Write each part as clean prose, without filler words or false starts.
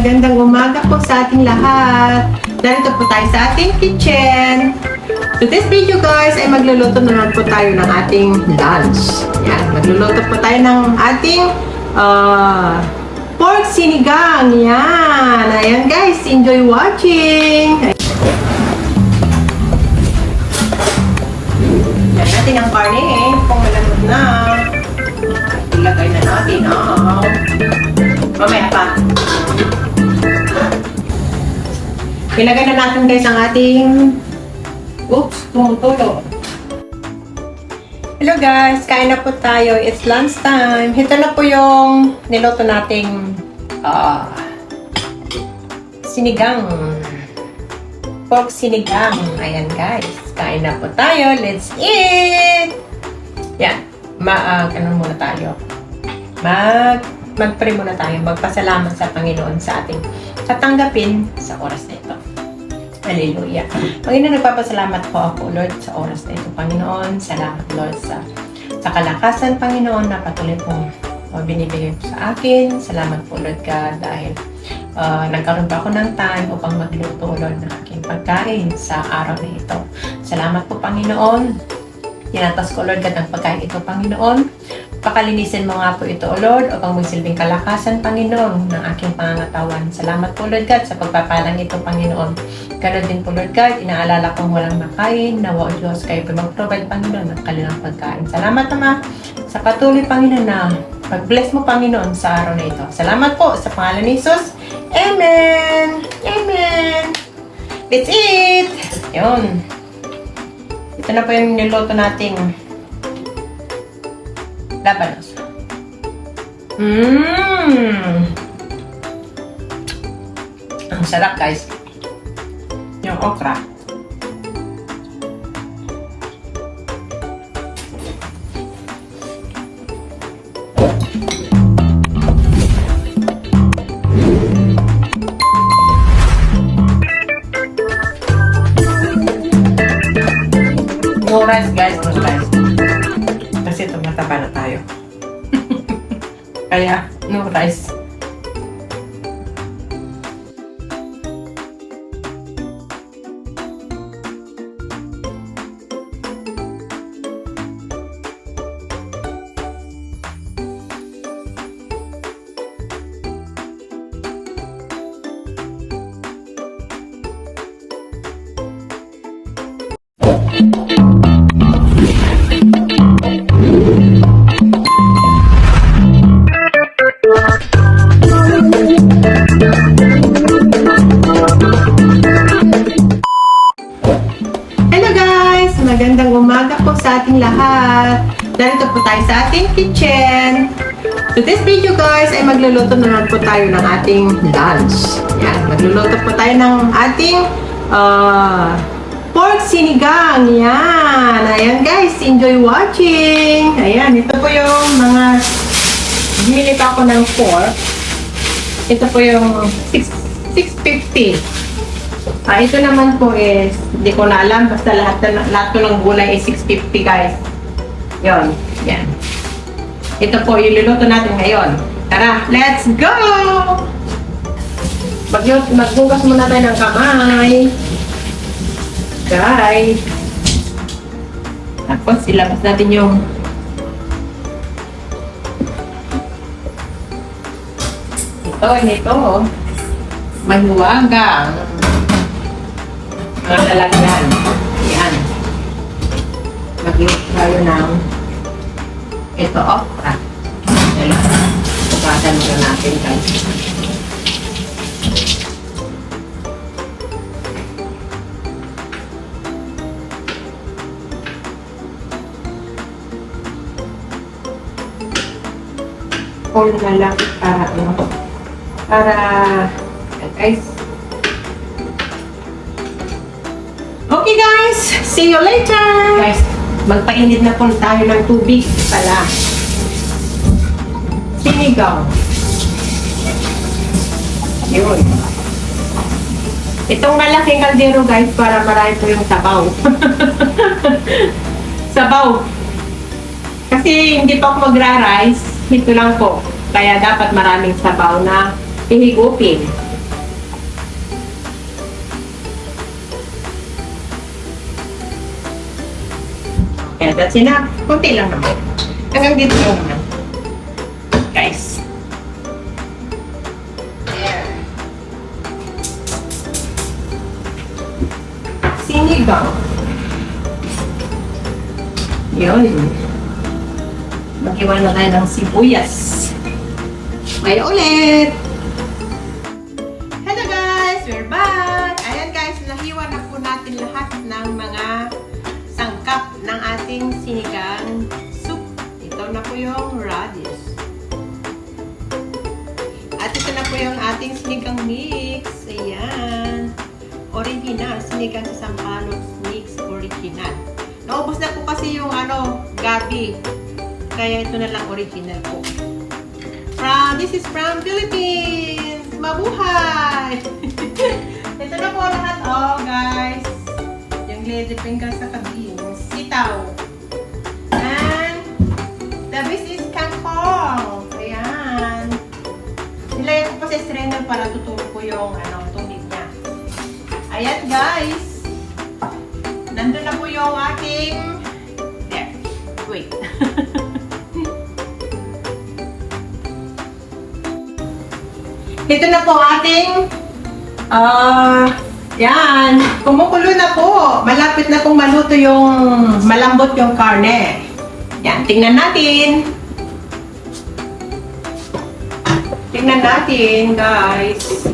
magandang umaga po sa ating lahat. Narito po tayo sa ating kitchen. So this video guys ay magluluto naman po tayo ng ating lunch. Yan, magluluto po tayo ng ating pork sinigang. Yan, ayan guys, enjoy watching. Yan natin ang karne kung malambot na. Ilagay na natin. Mamaya pa. Ilagay na natin guys ang ating tumutulo. Hello guys, kain na po tayo. It's lunch time. Ito na po yung niluto nating sinigang. Pork sinigang. Ayan guys, kain na po tayo. Let's eat! Yan. Ano muna tayo? Mag-pray muna tayo. Magpasalamat sa Panginoon sa ating katanggapin sa oras na ito. Hallelujah. Panginoon, nagpapasalamat po ako, Lord, sa oras na ito. Panginoon, salamat, Lord, sa kalakasan, Panginoon, na patuloy pong binibigay po sa akin. Salamat po, Lord God, dahil nagkaroon pa ako ng time upang magluto, Lord, ng aking pagkain sa araw na ito. Salamat po, Panginoon. Tinatas ko, Lord God, ang pagkain ito, Panginoon. Pakalinisin mo nga po ito, O Lord, upang magsilbing kalakasan, Panginoon, ng aking pangangatawan. Salamat po, Lord God, sa pagpapalang ito, Panginoon. Ganon din po, Lord God, inaalala kong walang makain, nawa o Diyos, kayo po mag-provide, Panginoon, ng kanilang pagkain. Salamat naman sa patuloy, Panginoon, na pag-bless mo, Panginoon, sa araw na ito. Salamat po sa pangalan ni Jesus. Amen! Amen! Let's eat! Yun. Ito na po yung niluto nating labanos. Ang sarap guys. Yung okra. No rice guys, no rice. Kasi tumataba na tayo. Kaya, no rice. Magandang umaga po sa ating lahat. Narito po tayo sa ating kitchen. So this video guys ay magluluto naman po tayo ng ating lunch. Yan, magluluto po tayo ng ating pork sinigang. Yan. Ayan guys, enjoy watching. Ayan, ito po yung mga bumili pa ako ng pork. Ito po yung 650. Ito naman po is, hindi ko na alam, basta lahat po ng gulay is 650 guys. Yon, yan. Ito po yung luluto natin ngayon. Tara, let's go! Magbugas muna tayo ng kamay. Guys. Tapos ilabas natin yung ito. Mahiwagang. Mga lalagyan. Yan. Mag-iwas tayo ng ito, okra. Pugasan muna natin guys. All na lang para guys. Okay guys, see you later! Guys, magpainit na po tayo ng tubig pala. Sinigang. Yun. Itong malaking kaldero guys, para marami po yung sabaw. Sabaw. Kasi hindi pa ako magra-rice, ito lang po. Kaya dapat maraming sabaw na ihigupin. Yan, that's enough. Kunti lang naman. Hanggang dito lang naman. Guys. Ayan. Sinigang. Yun. Maghiwa na tayo ng sibuyas. Ngayon ulit! Hello guys! We're back! Ayan guys, nahiwa na po natin lahat ng mga sangkap ng ating sinigang soup. Ito na po yung radish. At ito na po yung ating sinigang mix. Ayan. Original. Sinigang sa sampalok mix. Original. Naubos na po kasi yung gabi. Kaya ito na lang original po. This is from Philippines! Mabuhay! Ito na po lahat. Oh, guys. Yung lady finger sa kabins. Sitaw. And the best is kangkong. Ayan. Nilagay ko pa sa strainer para tuturo ko yung tubig niya. Ayan, guys. Nandun na po yung ating... There. Wait. Ito na po ating yan, kumukulo na po. Malapit na pong maluto yung malambot yung karne. Yan, tingnan natin. Tingnan natin, guys.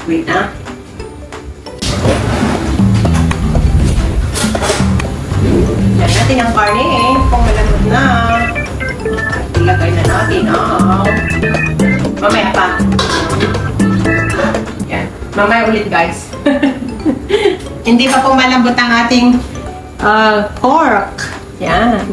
Wait na. Yan natin ang karne kung malambot na. Ilagay na natin. Mamaya pa. Yan. Mamaya ulit, guys. Hindi pa po malambot ang ating pork. Yan.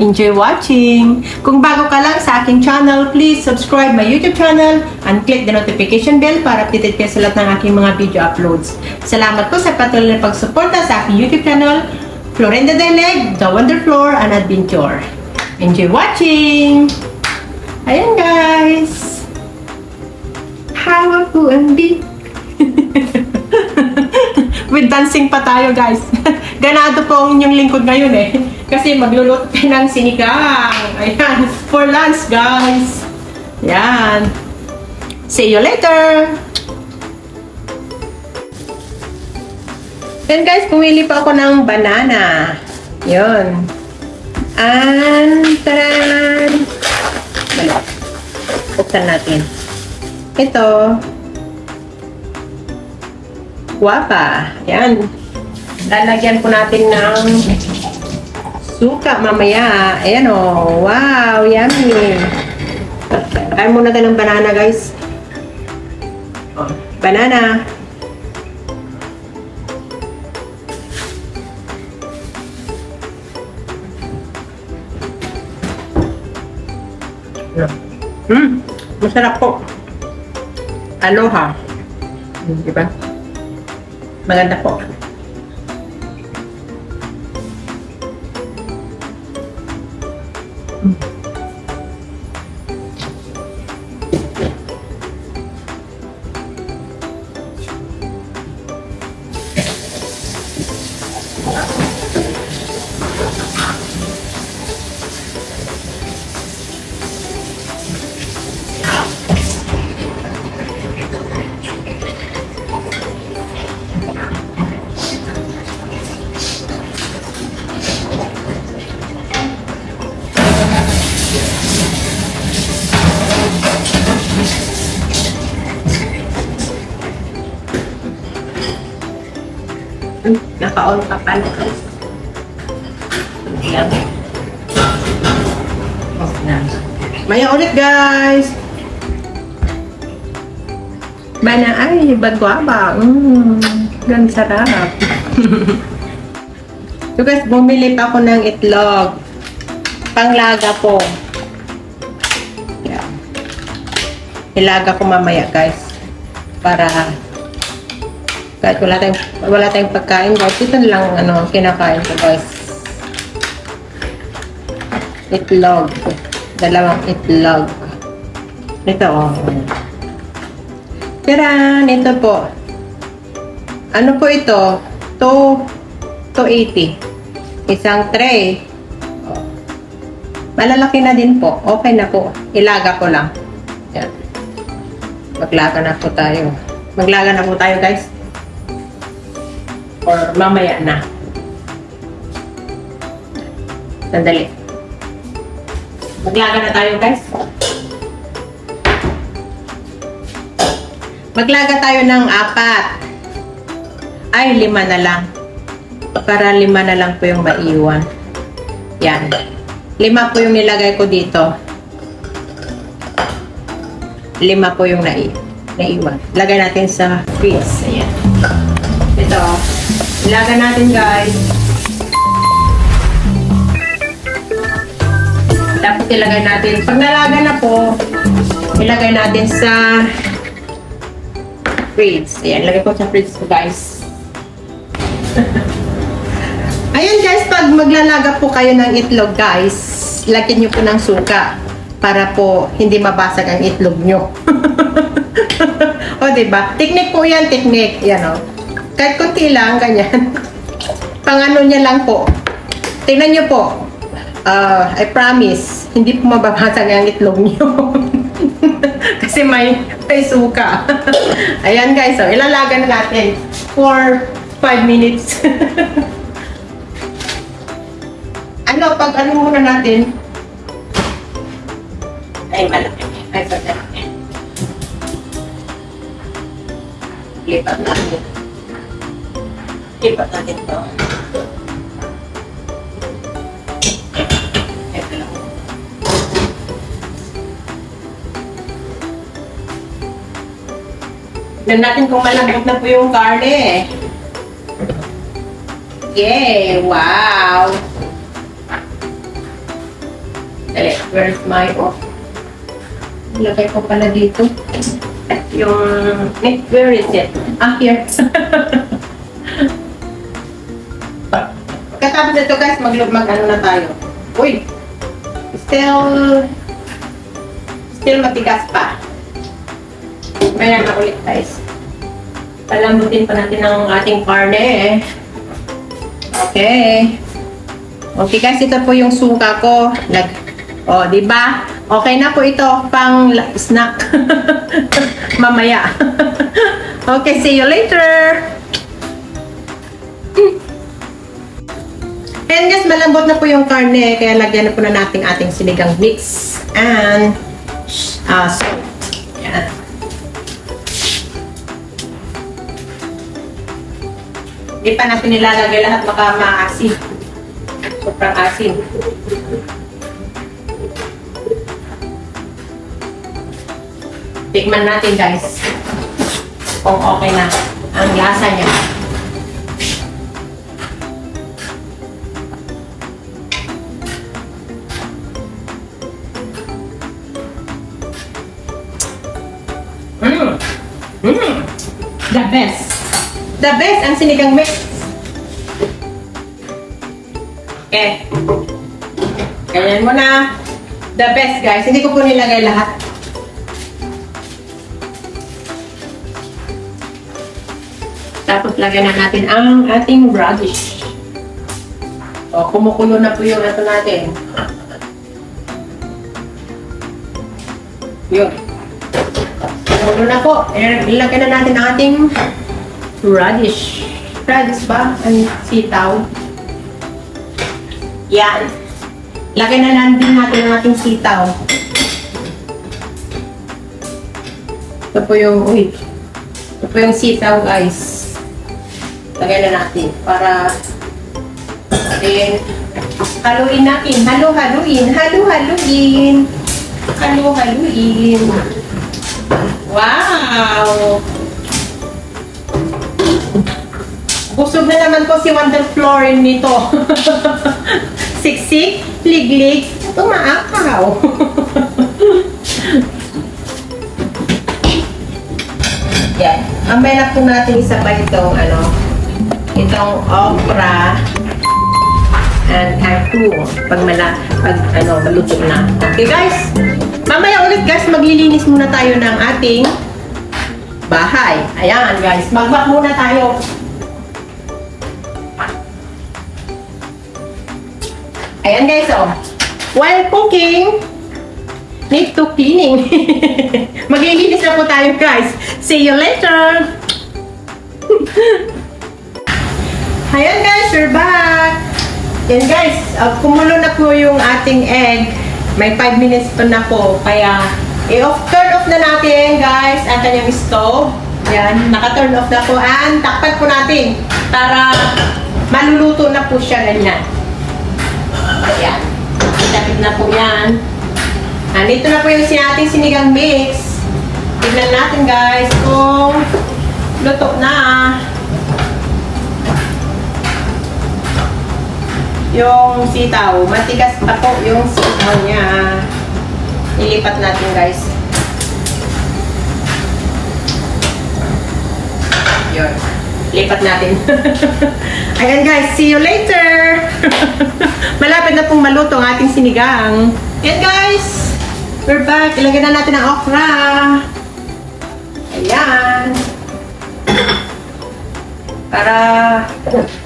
Enjoy watching. Kung bago ka lang sa aking channel, please subscribe my YouTube channel and click the notification bell para updated kayo sa lahat ng aking mga video uploads. Salamat po sa patuloy na pagsuporta sa aking YouTube channel, Florinda Dileg, The Wonder Floor and Adventure. Enjoy watching! Ayan, guys! Hawa po ang beat! With dancing pa tayo, guys. Ganado po ang inyong lingkod ngayon kasi magluluto tayo ng sinigang. Ayan, for lunch, guys. Ayan. See you later! Then guys, pumili pa ako ng banana. Yun. And, taran! Buksan natin. Ito. Guapa. Yan. Lalagyan po natin ng suka mamaya. Ayan o. Wow, yummy. Kain muna tayo ng banana, guys. Banana. Masarap po. Aloha. Diba? Maganda po. Naka-on pa pala. Ayan. Maya ulit, guys. Mana ay bagwaba. Gan sarap. So guys, bumili pa ako ng itlog. Panglaga po. Yeah. Ilaga ko mamaya, guys. Para kahit wala tayong pagkain, guys. Ito lang kinakain ko, guys. Itlog. Dalawang itlog. Ito, Tiran! Ito po. Ano po ito? 280. Isang tray. Malalaki na din po. Okay na po. Ilaga ko lang. Yan. Maglaga na po tayo. Maglaga na po tayo, guys. Or mamaya na. Sandali. Maglaga na tayo, guys. Maglaga tayo ng 4. Ay, 5 na lang. Para 5 na lang po yung maiwan. Yan. 5 po yung nilagay ko dito. 5 po yung naiwan. Lagay natin sa freeze. Ayan. Ito. Ilagay natin, guys. Tapos ilagay natin. Pag nalaga na po, ilagay natin sa fridge. Ayan, lagay ko sa fridge ko, guys. Ayan, guys, pag maglalaga po kayo ng itlog, guys, lagyan nyo po ng suka para po hindi mabasag ang itlog nyo. O, diba? Teknik po yan, teknik. Yan, o. Kahit kunti lang, ganyan. Pangano niya lang po. Tingnan nyo po. I promise, hindi po mababasag ang itlog nyo. Kasi may suka. Ayan, guys, so ilalaga na natin for 5 minutes. Pag ano muna natin? Ay, malaki. Ay, malaki. Lipat natin. Lipat natin to. Ito lang. Tignan natin kung malambot na po yung karne. Yay! Wow! Dali, where's my Lagay ko pala dito. Yung, where is it? Here. Katapos ito, guys, mag-ano na tayo. Uy! Still matigas pa. Maya na ulit, guys. Palambutin pa natin ang ating karne. Okay. Okay, guys, ito po yung suka ko. Di ba? Okay na po ito pang snack. Mamaya. Okay, see you later. And guys, malambot na po yung karne, kaya lagyan na po na natin ating sinigang mix and salt. Yan. Hindi pa natin nilalagay lahat, baka maasin. Sobrang asin. Tikman natin, guys, kung okay na ang lasa niya. The best. The best ang sinigang mix. Okay. Ganyan mo na. The best, guys. Hindi ko po nilagay lahat. Tapos lagyan na natin ang ating radish. O, kumukulo na po yung ato natin. Yun. Kumukulo na po. Ilagyan na natin ang ating radish. Radish ba? Ang sitaw. Yan. Lagyan na natin ang ating sitaw. Ito po yung, ito po yung sitaw, guys. Lagyan na natin para haluin natin. Halu-haluin. Halu-haluin. Halu-haluin. Wow! Busog na naman po si Wonder Florin nito. Siksik, liglig, tumaakaw. Yan. Mamaya na po natin isa pa itong itong okra and kangkong pag maluto na. Okay, guys? Mamaya ulit, guys, maglilinis muna tayo ng ating bahay. Ayan, guys. Mag-vac muna tayo. Ayan guys, oh. While cooking, need to cleaning. Maglilinis na po tayo guys. See you later! Ayan guys, we're back! Yan guys, kumulo na po yung ating egg. May 5 minutes pa na po. Kaya, turn off na natin guys ang kanyang stove. Yan, naka-turn off na po. And takpan po natin para maluluto na po siya ganyan. Ayan. Itapit na po yan. Andito na po yung ating sinigang mix. Tignan natin guys kung luto na. Yung sitaw, matigas pa po yung sitaw niya. Ilipat natin guys. Yun. Lipat natin. Ayan guys, see you later! Malapit na pong maluto ang ating sinigang. Ayan guys! We're back. Ilagay na natin ang okra. Ayan. Para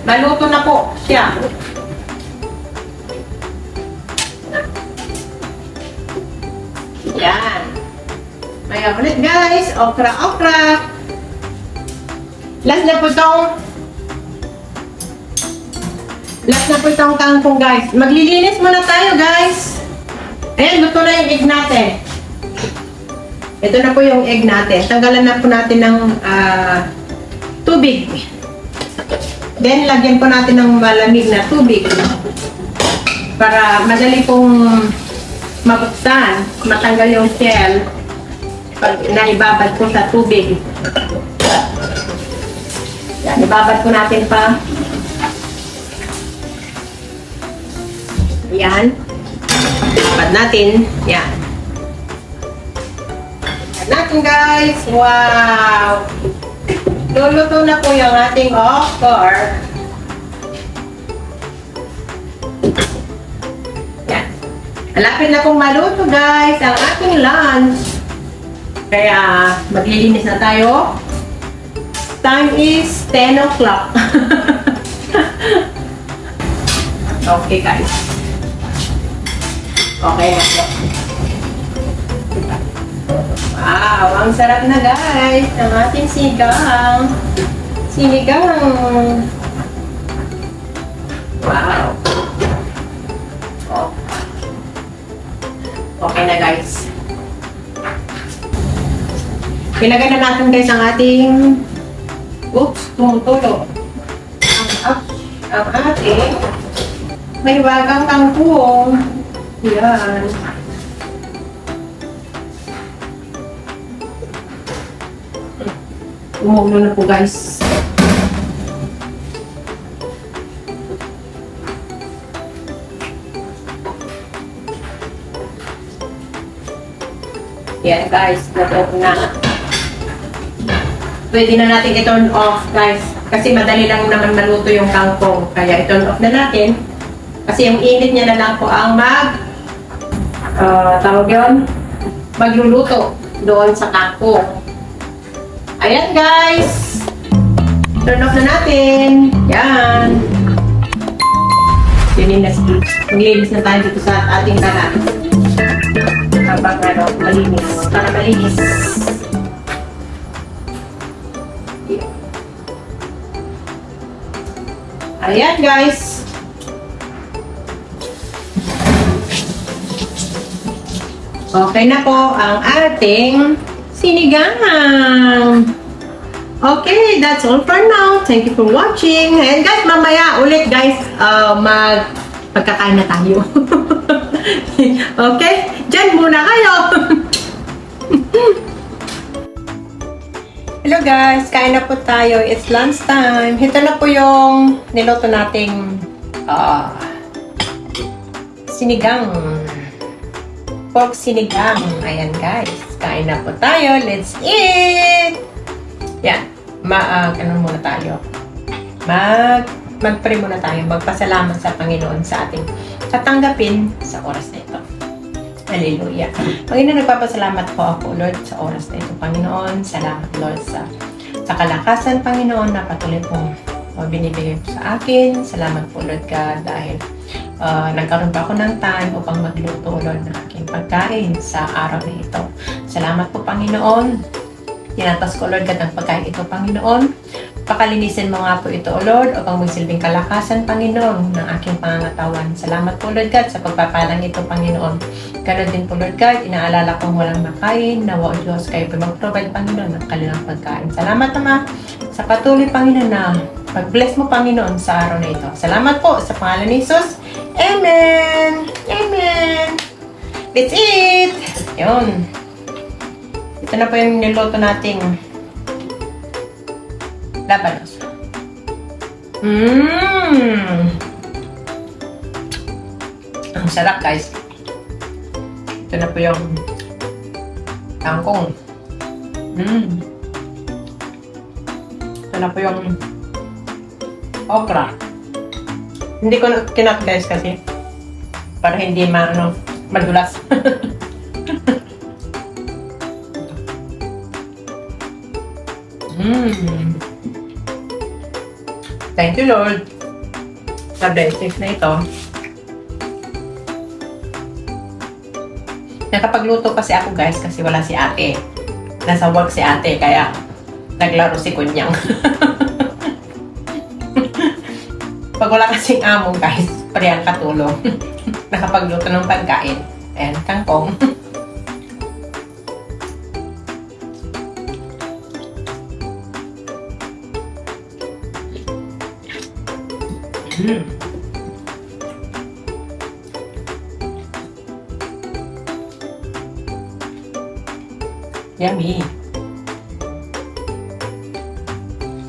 maluto na po siya. Ayan. Maya ulit guys. Okra. Last na po itong kangkong guys. Maglilinis muna tayo guys. Ayan, luto na yung egg natin. Ito na po yung egg natin. Tanggalan na po natin ng tubig. Then, lagyan po natin ng malamig na tubig. Para madali pong mabuksan. Matanggal yung shell. Pag naibabad po sa tubig. Yan, ibabad po natin pa. Yan. Ibabad natin. Yan. Ibabad natin guys. Wow! Luluto na po yung ating okra. Yan. Malapit na pong maluto guys ang ating lunch. Kaya maglilinis na tayo. Time is 10 o'clock. Okay guys. Okay na po. Wow, ang sarap na guys ng ating sinigang. Wow. Oh. Okay na guys. Ilagay na natin guys ang ating tumutulo. Ang ating may wagang kangkong. Yan. Umuulo na po guys. Yan guys, natuto na. Pwede na natin i-turn off guys. Kasi madali lang naman maluto yung kangkong. Kaya i-turn off na natin. Kasi yung init niya na lang po ang magluluto doon sa kangkong. Ayan guys. Turn off na natin. Yan. Maglinis na tayo dito sa ating kalan. Habang malinis. Para malinis. Ayan guys. Okay na po ang ating sinigang. Okay, that's all for now. Thank you for watching. And guys, mamaya ulit guys, magkakain na tayo. Okay? Diyan muna kayo. Hello guys, kain na po tayo. It's lunch time. Ito na po yung niluto nating sinigang. Pork sinigang. Ayan guys, kain na po tayo. Let's eat! Yan. Ano muna tayo? Mag-pray muna tayo. Magpasalamat sa Panginoon sa ating katanggapin sa oras na ito. Hallelujah. Panginoon, nagpapasalamat po ako, Lord, sa oras na ito, Panginoon. Salamat, Lord, sa kalakasan, Panginoon, na patuloy pong binibigay po sa akin. Salamat po, Lord God, dahil nagkaroon pa ako ng time upang magluto, Lord, ng aking pagkain sa araw na ito. Salamat po, Panginoon. Tinatas ko, Lord, ang pagkain ito, Panginoon. Pakalinisin mo nga po ito, O Lord, upang magsilbing kalakasan, Panginoon, ng aking pangangatawan. Salamat po, Lord God, sa pagpapalang ito, Panginoon. Ganon din po, Lord God, inaalala kong walang makain, nawa o Diyos, kayo po mag-provide, Panginoon, ng kanilang pagkain. Salamat naman sa patuloy, Panginoon, na pag-bless mo, Panginoon, sa araw na ito. Salamat po sa pangalan ni Jesus. Amen! Amen! That's it! Yun. Ito na po yung niluto nating labanos. Ang sarap, guys. Ito na po yung kangkong. Ito na po yung okra. Hindi ko kinat, guys, kasi para hindi madulas. Thank you, Lord, sa blessings na ito. Nakapagluto kasi ako, guys, kasi wala si ate. Nasa work si ate, kaya naglaro si Kunyang. Pag wala kasing amo, guys, parehang katulong. Nakapagluto ng pagkain. Ayan, kangkong. Yummy.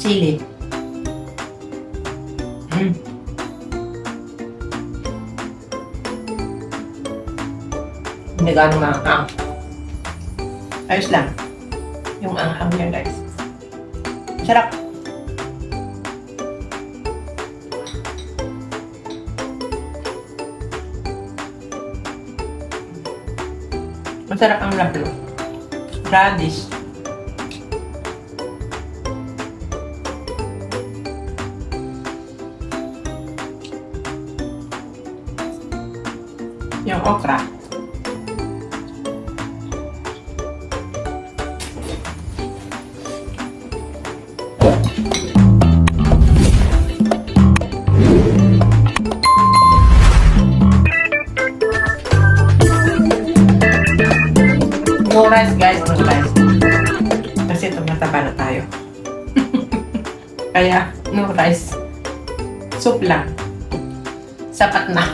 Chili. Hindi gano'ng maanghang. Ayos lang. Yung anghang niya, guys. Sarap. Masarap ang lablo. Radish. Yung okra. No rice, guys, no rice. Kasi tumataba na tayo. Kaya, no rice. Soup lang. Sapat na.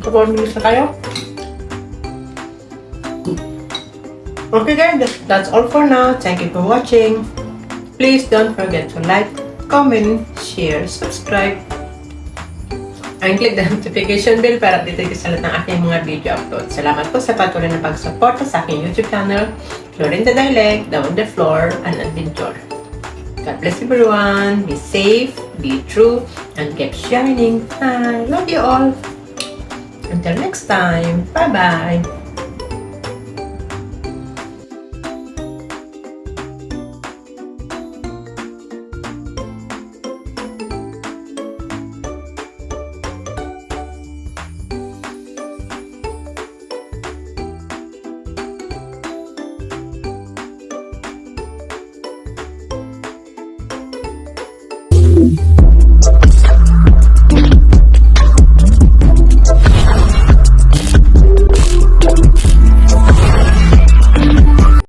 Kapag-milis na kayo. Okay guys, that's all for now. Thank you for watching. Please don't forget to like, comment, share, subscribe, and click the notification bell para update kayo sa lahat ng aking mga video upload. Salamat po sa patuloy na pag-support sa aking YouTube channel, Florinda Dialect, Down the Floor, and Adventure. God bless everyone. Be safe, be true, and keep shining. I love you all. Until next time, bye-bye! you.